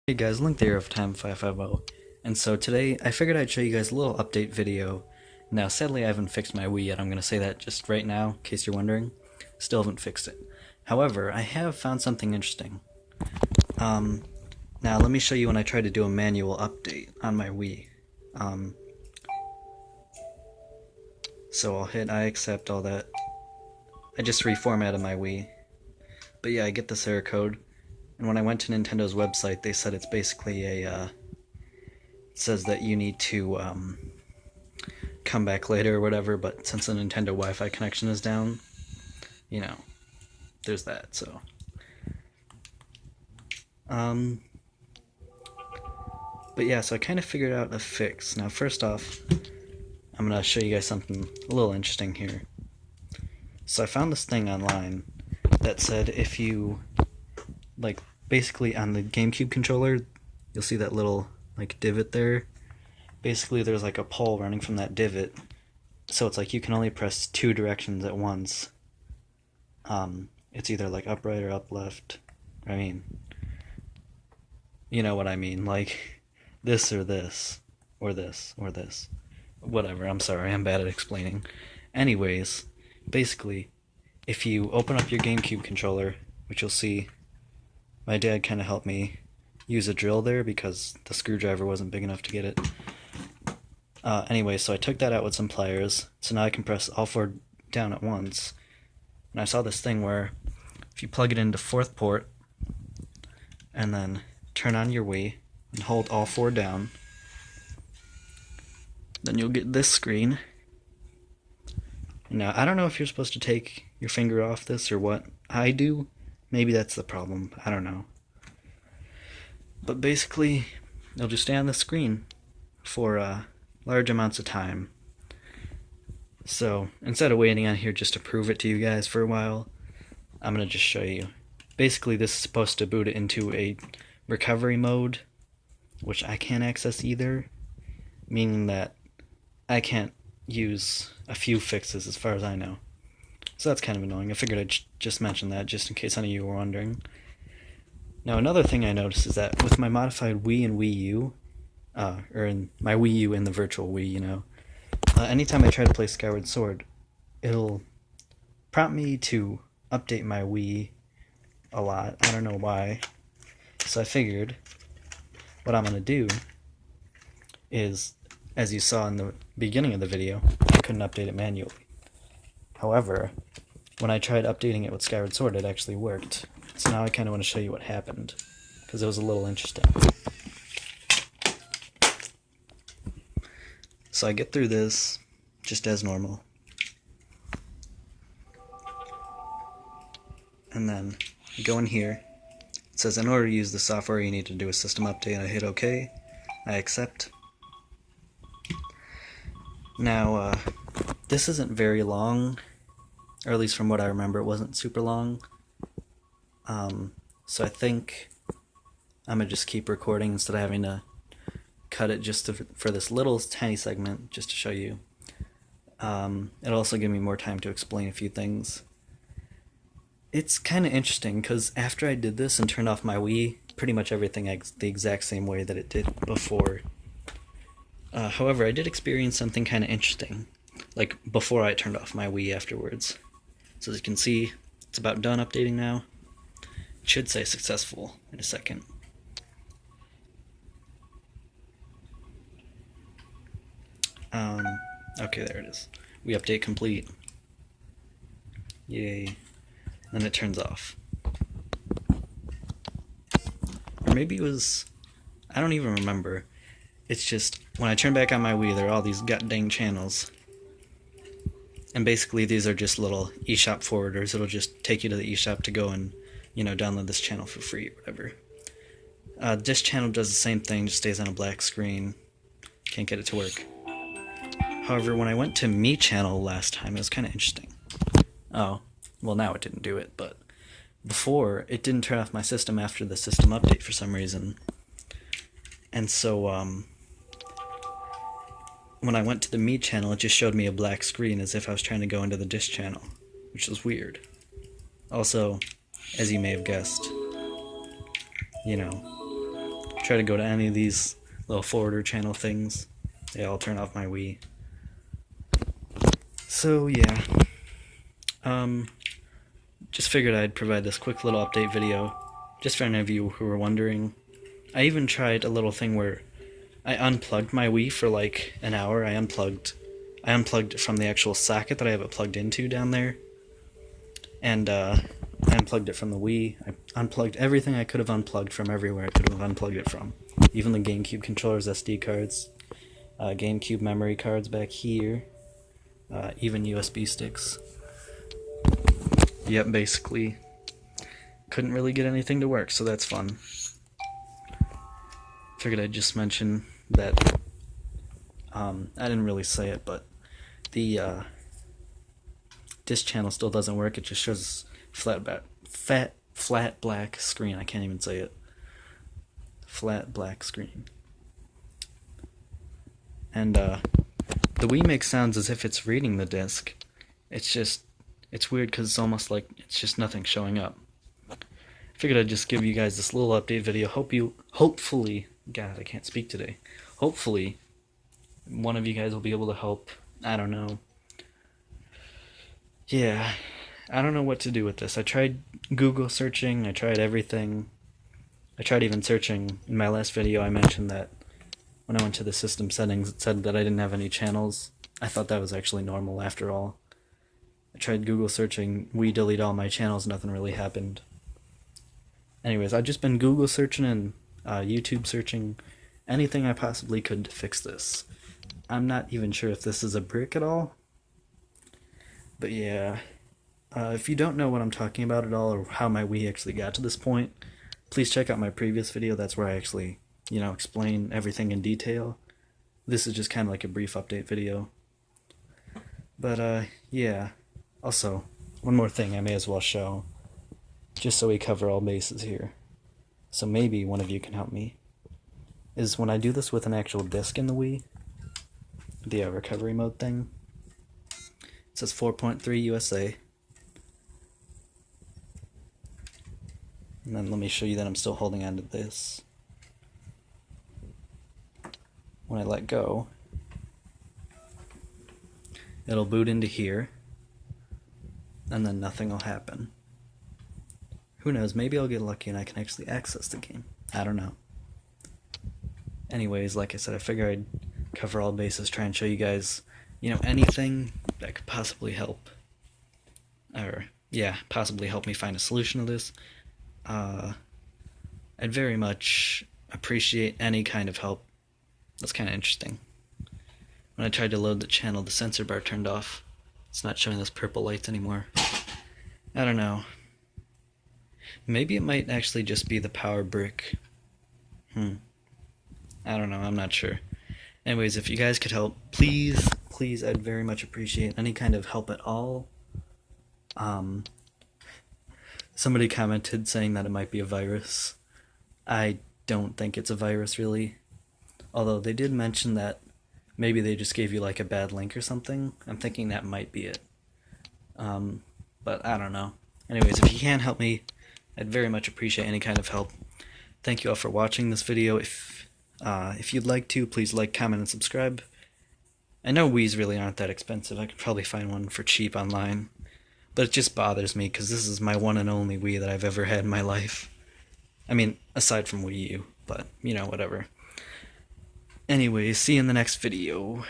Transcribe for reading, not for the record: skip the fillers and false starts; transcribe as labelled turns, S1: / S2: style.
S1: Hey guys, Link there of Time 550, and so today I figured I'd show you guys a little update video. Now sadly I haven't fixed my Wii yet, I'm going to say that just right now, in case you're wondering. Still haven't fixed it. However, I have found something interesting. Um, Now let me show you when I try to do a manual update on my Wii. Um, so I'll hit I accept all that. I just reformatted my Wii. But yeah, I get this error code, and when I went to Nintendo's website they said it's basically it says that you need to come back later or whatever, but since the Nintendo Wi-Fi connection is down, you know, there's that, so. Um, but yeah, so I kind of figured out a fix. Now, first off, I'm going to show you guys something a little interesting here. So I found this thing online that said if you, like, basically on the GameCube controller, you'll see that little, like, divot there. Basically, there's, like, a pole running from that divot, so it's like you can only press two directions at once. It's either like up right or up left. I mean, you know what I mean, like this or this, or this, or this. Whatever, I'm sorry, I'm bad at explaining. Anyways, basically, if you open up your GameCube controller, which you'll see, my dad kind of helped me use a drill there because the screwdriver wasn't big enough to get it. Anyway, so I took that out with some pliers, so now I can press all four down at once. And I saw this thing where if you plug it into fourth port and then turn on your Wii and hold all four down, then you'll get this screen. Now, I don't know if you're supposed to take your finger off this or what. I do. Maybe that's the problem. I don't know. But basically, it'll just stay on the screen for large amounts of time. So instead of waiting on here just to prove it to you guys for a while, I'm going to just show you. Basically, this is supposed to boot it into a recovery mode, which I can't access either, meaning that I can't use a few fixes as far as I know. So that's kind of annoying. I figured I'd just mention that just in case any of you were wondering. Now, another thing I noticed is that with my modified Wii and Wii U, or in my Wii U and the virtual Wii, you know, anytime I try to play Skyward Sword, it'll prompt me to update my Wii a lot. I don't know why. So I figured what I'm going to do is, as you saw in the beginning of the video, I couldn't update it manually. However, when I tried updating it with Skyward Sword, it actually worked. So now I kind of want to show you what happened, because it was a little interesting. So I get through this just as normal. And then you go in here. It says in order to use the software you need to do a system update. I hit OK. I accept. Now this isn't very long, or at least from what I remember it wasn't super long. So I think I'm going to just keep recording instead of having to cut it just for this little tiny segment just to show you. It'll also give me more time to explain a few things. It's kind of interesting because after I did this and turned off my Wii, pretty much everything the exact same way that it did before. However, I did experience something kind of interesting, like before I turned off my Wii afterwards. So as you can see, it's about done updating now. It should say successful in a second. Okay, there it is. We update complete. Yay. Then it turns off. Or maybe it was, I don't even remember. It's just, when I turn back on my Wii, there are all these god dang channels. And basically these are just little eShop forwarders. It'll just take you to the eShop to go and, you know, download this channel for free or whatever. This channel does the same thing, just stays on a black screen. Can't get it to work. However, when I went to Me Channel last time, it was kind of interesting. Oh, well now it didn't do it, but before, it didn't turn off my system after the system update for some reason. And so, when I went to the Me Channel, it just showed me a black screen as if I was trying to go into the Dish Channel, which was weird. Also, as you may have guessed, you know, try to go to any of these little forwarder channel things, they all turn off my Wii. So yeah, just figured I'd provide this quick little update video, just for any of you who were wondering. I even tried a little thing where I unplugged my Wii for like an hour. I unplugged it from the actual socket that I have it plugged into down there, and I unplugged it from the Wii. I unplugged everything I could have unplugged from everywhere I could have unplugged it from. Even the GameCube controllers, SD cards, GameCube memory cards back here, even USB sticks. Yep, basically couldn't really get anything to work, so that's fun. Figured I'd just mention that. I didn't really say it, but the disc channel still doesn't work. It just shows flat black screen. I can't even say it. Flat black screen. And the Wii makes sounds as if it's reading the disc. It's weird because it's almost like it's just nothing showing up. Figured I'd just give you guys this little update video. Hopefully, God, I can't speak today. Hopefully, one of you guys will be able to help. I don't know. Yeah, I don't know what to do with this. I tried Google searching, I tried everything. I tried even searching. In my last video I mentioned that when I went to the system settings it said that I didn't have any channels. I thought that was actually normal after all. I tried Google searching, Wii delete all my channels, nothing really happened. Anyways, I've just been Google searching and YouTube searching anything I possibly could to fix this. I'm not even sure if this is a brick at all. But yeah, if you don't know what I'm talking about at all or how my Wii actually got to this point, please check out my previous video. That's where I actually, explain everything in detail. This is just kind of like a brief update video. But yeah, also, one more thing I may as well show, just so we cover all bases here. So maybe one of you can help me. Is when I do this with an actual disc in the Wii, the recovery mode thing, it says 4.3 USA. And then let me show you that I'm still holding on to this. When I let go, it'll boot into here, and then nothing will happen. Who knows, maybe I'll get lucky and I can actually access the game. I don't know. Anyways, like I said, I figured I'd cover all bases, try and show you guys, anything that could possibly help. Or, yeah, possibly help me find a solution to this. I'd very much appreciate any kind of help. That's kind of interesting. When I tried to load the channel, the sensor bar turned off. It's not showing those purple lights anymore. I don't know. Maybe it might actually just be the power brick. I don't know, I'm not sure. Anyways, if you guys could help, please, I'd very much appreciate any kind of help at all. Somebody commented saying that it might be a virus. I don't think it's a virus, really. Although they did mention that maybe they just gave you like a bad link or something. I'm thinking that might be it. But I don't know. Anyways, if you can help me, I'd very much appreciate any kind of help. Thank you all for watching this video. If you'd like to, please like, comment, and subscribe. I know Wiis really aren't that expensive. I could probably find one for cheap online. But it just bothers me because this is my one and only Wii that I've ever had in my life. I mean, aside from Wii U, but, whatever. Anyways, see you in the next video.